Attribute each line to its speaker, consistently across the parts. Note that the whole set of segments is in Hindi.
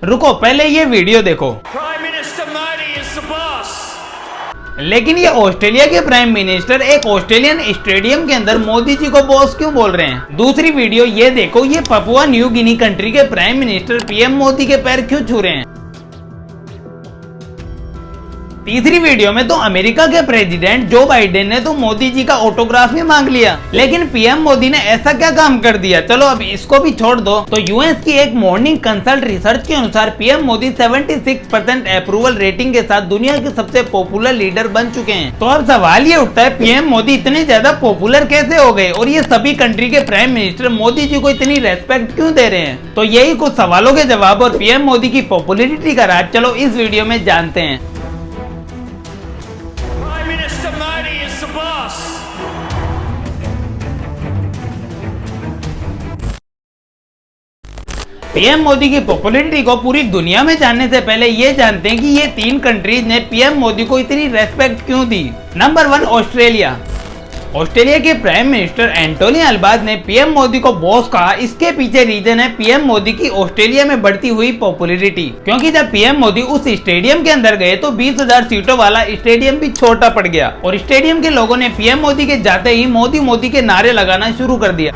Speaker 1: रुको पहले ये वीडियो देखो। लेकिन ये ऑस्ट्रेलिया के प्राइम मिनिस्टर एक ऑस्ट्रेलियन स्टेडियम के अंदर मोदी जी को बॉस क्यों बोल रहे हैं। दूसरी वीडियो ये देखो, ये पपुआ न्यू गिनी कंट्री के प्राइम मिनिस्टर पीएम मोदी के पैर क्यों छू रहे हैं। तीसरी वीडियो में तो अमेरिका के प्रेसिडेंट जो बाइडेन ने तो मोदी जी का ऑटोग्राफ ही मांग लिया, लेकिन पीएम मोदी ने ऐसा क्या काम कर दिया। चलो अब इसको भी छोड़ दो। तो यूएस की एक मॉर्निंग कंसल्ट रिसर्च के अनुसार पीएम मोदी 76% अप्रूवल रेटिंग के साथ दुनिया के सबसे पॉपुलर लीडर बन चुके हैं। तो अब सवाल ये उठता है, पीएम मोदी इतने ज्यादा पॉपुलर कैसे हो गए और ये सभी कंट्री के प्राइम मिनिस्टर मोदी जी को इतनी रेस्पेक्ट क्यों दे रहे हैं। तो यही कुछ सवालों के जवाब और पीएम मोदी की पॉपुलैरिटी का राज चलो इस वीडियो में जानते हैं। पीएम मोदी की पॉपुलैरिटी को पूरी दुनिया में जानने से पहले ये जानते हैं कि ये तीन कंट्रीज ने पीएम मोदी को इतनी रेस्पेक्ट क्यों दी। Number 1 Australia. ऑस्ट्रेलिया के प्राइम मिनिस्टर एंटोनी अल्बानीज़ ने पीएम मोदी को बॉस कहा। इसके पीछे रीजन है पीएम मोदी की ऑस्ट्रेलिया में बढ़ती हुई पॉपुलैरिटी, क्योंकि जब पीएम मोदी उस स्टेडियम के अंदर गए तो 20,000 सीटों वाला स्टेडियम भी छोटा पड़ गया और स्टेडियम के लोगों ने पीएम मोदी के जाते ही मोदी मोदी के नारे लगाना शुरू कर दिया,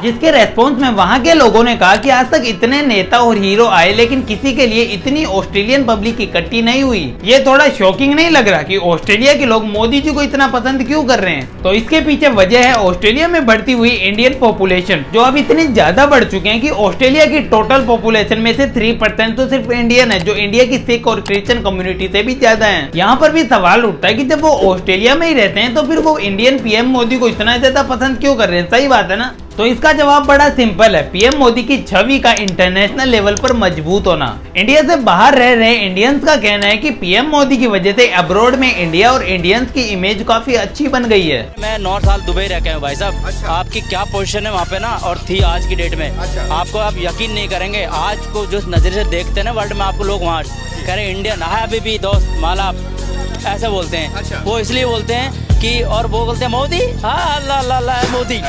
Speaker 1: जिसके रेस्पॉन्स में वहां के लोगों ने कहा कि आज तक इतने नेता और हीरो आए लेकिन किसी के लिए इतनी ऑस्ट्रेलियन पब्लिक इकट्ठी नहीं हुई। ये थोड़ा शॉकिंग नहीं लग रहा कि ऑस्ट्रेलिया के लोग मोदी जी को इतना पसंद क्यों कर रहे हैं। तो इसके पीछे वजह है ऑस्ट्रेलिया में बढ़ती हुई इंडियन पॉपुलेशन, जो अब इतनी ज्यादा बढ़ चुके हैं कि ऑस्ट्रेलिया की टोटल पॉपुलेशन में से 3% तो सिर्फ इंडियन है, जो इंडिया की सिख और क्रिश्चियन कम्युनिटी से भी ज्यादा है। यहाँ पर भी सवाल उठता है कि जब वो ऑस्ट्रेलिया में ही रहते हैं तो फिर वो इंडियन पीएम मोदी को इतना ज्यादा पसंद क्यों कर रहे हैं। सही बात है ना। तो इसका जवाब बड़ा सिंपल है, पीएम मोदी की छवि का इंटरनेशनल लेवल पर मजबूत होना। इंडिया से बाहर रह रहे इंडियंस का कहना है कि पीएम मोदी की वजह से अब्रॉड में इंडिया और इंडियंस की इमेज काफी अच्छी बन गई है।
Speaker 2: मैं 9 साल दुबई रह के हूँ भाई साहब। अच्छा। आपकी क्या पोजीशन है वहाँ पे ना और थी आज की डेट में। अच्छा। आपको आप यकीन नहीं करेंगे, आज को जो नजर से देखते हैं ना वर्ल्ड में, आपको लोग वहाँ कह रहे इंडियन है अभी भी दोस्त माला ऐसे बोलते हैं। अच्छा। वो इसलिए बोलते हैं कि और वो बोलते हैं मोदी, हाँ अल्लाह अल्लाह मोदी।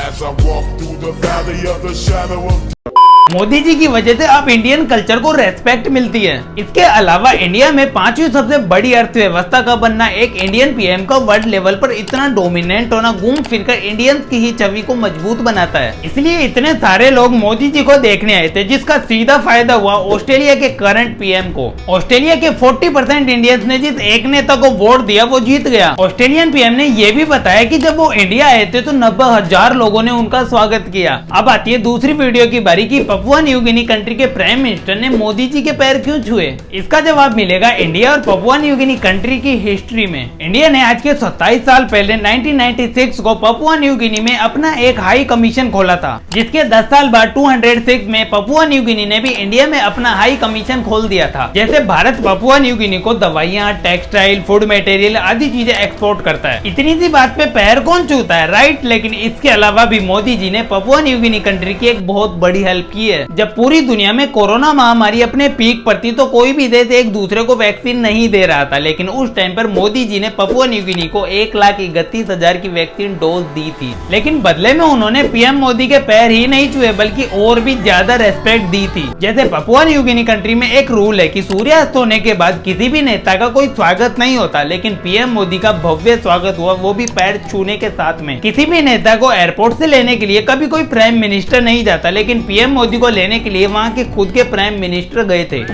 Speaker 1: मोदी जी की वजह से अब इंडियन कल्चर को रेस्पेक्ट मिलती है। इसके अलावा इंडिया में 5वीं सबसे बड़ी अर्थव्यवस्था का बनना, एक इंडियन पीएम का वर्ल्ड लेवल पर इतना डोमिनेंट होना घूम फिरकर इंडियंस की ही छवि को मजबूत बनाता है। इसलिए इतने सारे लोग मोदी जी को देखने आए थे, जिसका सीधा फायदा हुआ ऑस्ट्रेलिया के करंट पीएम को। ऑस्ट्रेलिया के 40% इंडियंस ने जिस एक नेता को वोट दिया वो जीत गया। ऑस्ट्रेलियन पीएम ने यह भी बताया कि जब वो इंडिया आए थे तो 90,000 लोगों ने उनका स्वागत किया। अब आती है दूसरी वीडियो की बारी की पपुआ न्यू गिनी कंट्री के प्राइम मिनिस्टर ने मोदी जी के पैर क्यों छुए। इसका जवाब मिलेगा इंडिया और पपुआ न्यू गिनी कंट्री की हिस्ट्री में। इंडिया ने आज के 27 साल पहले 1996 को पपुआ न्यू गिनी में अपना एक हाई कमीशन खोला था, जिसके 10 साल बाद 206 में पपुआ न्यू गिनी ने भी इंडिया में अपना हाई कमीशन खोल दिया था। जैसे भारत पपुआ न्यू गिनी को दवाइयाँ, टेक्सटाइल, फूड मटेरियल आदि चीजें एक्सपोर्ट करता है। इतनी सी बात पे पैर कौन छूता है, राइट। लेकिन इसके अलावा भी मोदी जी ने पपुआ न्यू गिनी कंट्री की एक बहुत बड़ी हेल्प की है। जब पूरी दुनिया में कोरोना महामारी अपने पीक पर थी तो कोई भी देश एक दूसरे को वैक्सीन नहीं दे रहा था, लेकिन उस टाइम पर मोदी जी ने पपुआ न्यू गिनी को 1,31,000 की वैक्सीन डोज दी थी। लेकिन बदले में उन्होंने पीएम मोदी के पैर ही नहीं छुए बल्कि और भी ज्यादा रेस्पेक्ट दी थी। जैसे पपुआ न्यू गिनी कंट्री में एक रूल है कि सूर्यास्त होने के बाद किसी भी नेता का कोई स्वागत नहीं होता, लेकिन पीएम मोदी का भव्य स्वागत हुआ, वो भी पैर छूने के साथ में। किसी भी नेता को एयरपोर्ट से लेने के लिए कभी कोई प्राइम मिनिस्टर नहीं जाता, लेकिन पीएम मोदी को लेने के लिए वहां के खुद के प्राइम मिनिस्टर गए थे।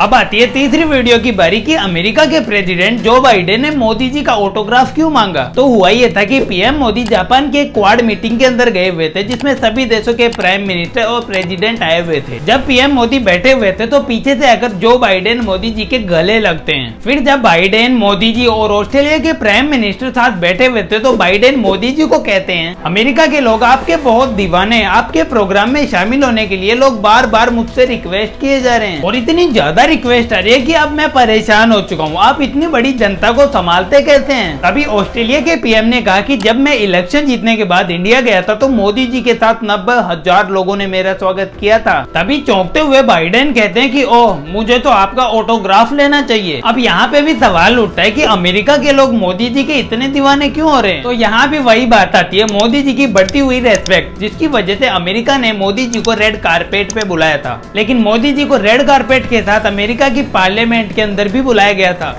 Speaker 1: अब आती है तीसरी वीडियो की बारी की अमेरिका के प्रेसिडेंट जो बाइडेन ने मोदी जी का ऑटोग्राफ क्यों मांगा। तो हुआ ये था कि पीएम मोदी जापान के क्वाड मीटिंग के अंदर गए हुए थे, जिसमें सभी देशों के प्राइम मिनिस्टर और प्रेसिडेंट आए हुए थे। जब पीएम मोदी बैठे हुए थे तो पीछे से आकर जो बाइडेन मोदी जी के गले लगते हैं। फिर जब बाइडेन, मोदी जी और ऑस्ट्रेलिया के प्राइम मिनिस्टर साथ बैठे हुए थे तो बाइडेन मोदी जी को कहते हैं, अमेरिका के लोग आपके बहुत दीवाने, आपके प्रोग्राम में शामिल होने के लिए लोग बार बार मुझसे रिक्वेस्ट किए जा रहे हैं और इतनी ज्यादा रिक्वेस्ट आ रही है कि अब मैं परेशान हो चुका हूँ, आप इतनी बड़ी जनता को संभालते कैसे हैं। तभी ऑस्ट्रेलिया के पीएम ने कहा कि जब मैं इलेक्शन जीतने के बाद इंडिया गया था तो मोदी जी के साथ 90,000 लोगों ने मेरा स्वागत किया था। तभी चौंकते हुए बाइडेन कहते हैं कि ओह, मुझे तो आपका ऑटोग्राफ लेना चाहिए। अब यहाँ पे भी सवाल उठता है कि अमेरिका के लोग मोदी जी के इतने दीवाने क्यों हो रहे हैं। तो यहाँ भी वही बात आती है, मोदी जी की बढ़ती हुई रेस्पेक्ट, जिसकी वजह से अमेरिका ने मोदी जी को रेड कारपेट पे बुलाया था। लेकिन मोदी जी को रेड कारपेट के साथ अमेरिका की पार्लियामेंट के अंदर भी बुलाया गया था।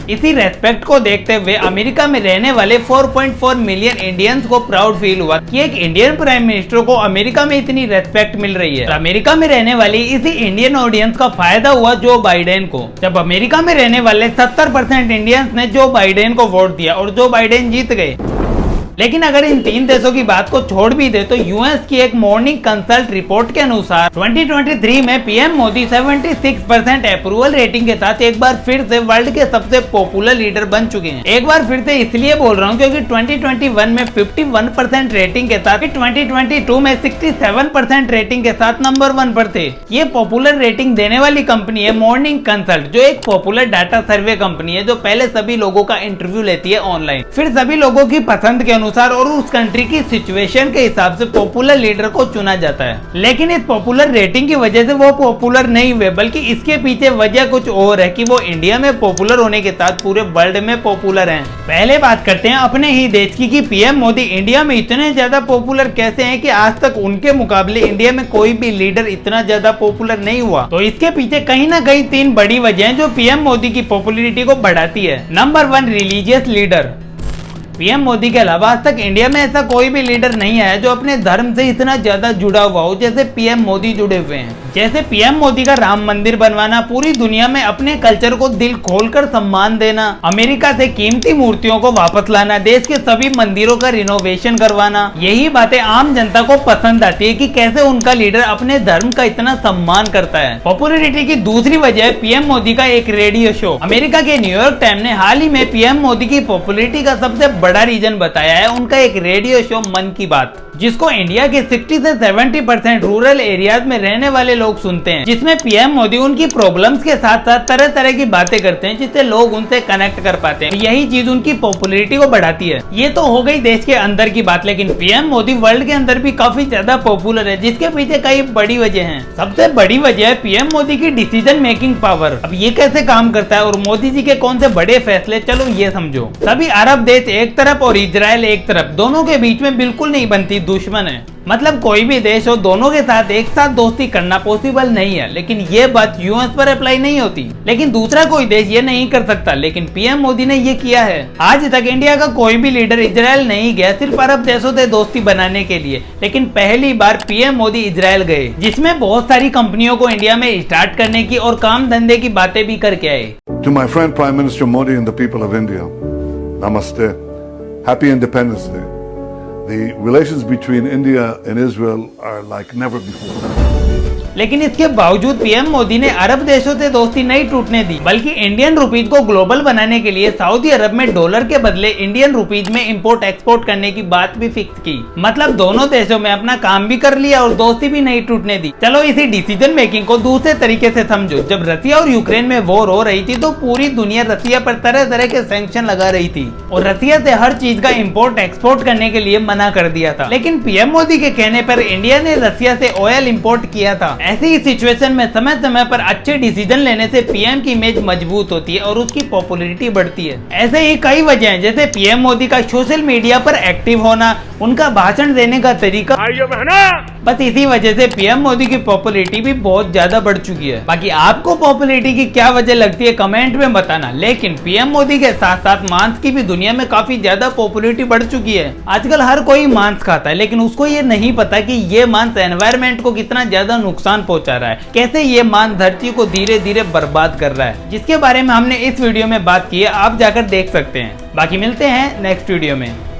Speaker 1: इसी रेस्पेक्ट को देखते हुए अमेरिका में रहने वाले 4.4 मिलियन इंडियंस को प्राउड फील हुआ कि एक इंडियन प्राइम मिनिस्टर को अमेरिका में इतनी रेस्पेक्ट मिल रही है। अमेरिका में रहने वाली इसी इंडियन ऑडियंस का फायदा हुआ जो बाइडेन को, जब अमेरिका में रहने वाले 70% इंडियंस ने जो बाइडेन को वोट दिया और जो बाइडेन जीत गए। लेकिन अगर इन तीन देशों की बात को छोड़ भी दे तो यूएस की एक मॉर्निंग कंसल्ट रिपोर्ट के अनुसार 2023 में पीएम मोदी 76% अप्रूवल रेटिंग के साथ एक बार फिर से वर्ल्ड के सबसे पॉपुलर लीडर बन चुके हैं। एक बार फिर से इसलिए बोल रहा हूँ क्योंकि 2021 में 51% रेटिंग के साथ 2022 में 67% रेटिंग के साथ नंबर 1 पर थे। ये पॉपुलर रेटिंग देने वाली कंपनी है मॉर्निंग कंसल्ट, जो एक पॉपुलर डाटा सर्वे कंपनी है जो पहले सभी लोगों का इंटरव्यू लेती है ऑनलाइन, फिर सभी लोगों की पसंद के अनुसार और उस कंट्री की सिचुएशन के हिसाब से पॉपुलर लीडर को चुना जाता है। लेकिन इस पॉपुलर रेटिंग की वजह से वो पॉपुलर नहीं हुए, बल्कि इसके पीछे वजह कुछ और है कि वो इंडिया में पॉपुलर होने के साथ पूरे वर्ल्ड में पॉपुलर हैं। पहले बात करते हैं अपने ही देश की कि पीएम मोदी इंडिया में इतने ज्यादा पॉपुलर कैसे हैं कि आज तक उनके मुकाबले इंडिया में कोई भी लीडर इतना ज्यादा पॉपुलर नहीं हुआ। तो इसके पीछे कहीं ना कहीं 3 बड़ी वजह हैं जो पीएम मोदी की पॉपुलैरिटी को बढ़ाती है। Number 1, religious leader. PM Modi के अलावा आज तक इंडिया में ऐसा कोई भी लीडर नहीं आया जो अपने धर्म से इतना ज्यादा जुड़ा हुआ हो जैसे पीएम मोदी जुड़े हुए हैं। जैसे पीएम मोदी का राम मंदिर बनवाना, पूरी दुनिया में अपने कल्चर को दिल खोलकर सम्मान देना, अमेरिका से कीमती मूर्तियों को वापस लाना, देश के सभी मंदिरों का रिनोवेशन करवाना, यही बातें आम जनता को पसंद आती है कि कैसे उनका लीडर अपने धर्म का इतना सम्मान करता है। पॉपुलैरिटी की दूसरी वजह है पीएम मोदी का एक रेडियो शो। अमेरिका के न्यूयॉर्क टाइम ने हाल ही में पीएम मोदी की पॉपुलैरिटी का सबसे बड़ा रीजन बताया है उनका एक रेडियो शो मन की बात, जिसको इंडिया के 60 से 70% रूरल एरियाज में रहने वाले लोग सुनते हैं, जिसमें पीएम मोदी उनकी प्रॉब्लम्स के साथ साथ तरह तरह की बातें करते हैं जिससे लोग उनसे कनेक्ट कर पाते हैं। यही चीज उनकी पॉपुलैरिटी को बढ़ाती है। ये तो हो गई देश के अंदर की बात, लेकिन पीएम मोदी वर्ल्ड के अंदर भी काफी ज्यादा पॉपुलर है, जिसके पीछे कई बड़ी वजह है। सबसे बड़ी वजह है पीएम मोदी की डिसीजन मेकिंग पावर। अब ये कैसे काम करता है और मोदी जी के कौन से बड़े फैसले, चलो ये समझो। सभी अरब देश एक तरफ और इजराइल एक तरफ, दोनों के बीच में बिल्कुल नहीं बनती दुश्मन है। मतलब कोई भी देश हो, दोनों के साथ एक साथ दोस्ती करना पॉसिबल नहीं है, लेकिन ये बात यूएस पर अप्लाई नहीं होती। लेकिन दूसरा कोई देश ये नहीं कर सकता, लेकिन पीएम मोदी ने ये किया है। आज तक इंडिया का कोई भी लीडर इजराइल नहीं गया सिर्फ अरब देशों से दोस्ती बनाने के लिए, लेकिन पहली बार पीएम मोदी इजराइल गए, जिसमें बहुत सारी कंपनियों को इंडिया में स्टार्ट करने की और काम धंधे की बातें भी करके आए।
Speaker 3: To my friend Prime Minister Modi and the people of India, Namaste. Happy Independence Day. The relations between India and Israel are like never before.
Speaker 1: लेकिन इसके बावजूद पीएम मोदी ने अरब देशों से दोस्ती नहीं टूटने दी, बल्कि इंडियन रुपीज को ग्लोबल बनाने के लिए सऊदी अरब में डॉलर के बदले इंडियन रुपीज में इंपोर्ट एक्सपोर्ट करने की बात भी फिक्स की। मतलब दोनों देशों में अपना काम भी कर लिया और दोस्ती भी नहीं टूटने दी। चलो इसी डिसीजन मेकिंग को दूसरे तरीके से समझो। जब रसिया और यूक्रेन में वॉर हो रही थी तो पूरी दुनिया रसिया पर तरह तरह के सैंक्शन लगा रही थी और रसिया से हर चीज का इम्पोर्ट एक्सपोर्ट करने के लिए मना कर दिया था। लेकिन पीएम मोदी के कहने पर इंडिया ने रसिया से ऑयल इम्पोर्ट किया था। ऐसी ही सिचुएशन में समय समय पर अच्छे डिसीजन लेने से पीएम की इमेज मजबूत होती है और उसकी पॉपुलैरिटी बढ़ती है। ऐसे ही कई वजह हैं, जैसे पीएम मोदी का सोशल मीडिया पर एक्टिव होना, उनका भाषण देने का तरीका, बस इसी वजह से पीएम मोदी की पॉपुलैरिटी भी बहुत ज्यादा बढ़ चुकी है। बाकी आपको पॉपुलैरिटी की क्या वजह लगती है कमेंट में बताना। लेकिन पीएम मोदी के साथ साथ मांस की भी दुनिया में काफी ज्यादा पॉपुलैरिटी बढ़ चुकी है। आजकल हर कोई मांस खाता है, लेकिन उसको ये नहीं पता कि ये मांस एनवायरमेंट को कितना ज्यादा नुकसान पहुंचा रहा है, कैसे ये मांस धरती को धीरे धीरे बर्बाद कर रहा है, जिसके बारे में हमने इस वीडियो में बात की है। आप जाकर देख सकते हैं। बाकी मिलते हैं नेक्स्ट वीडियो में।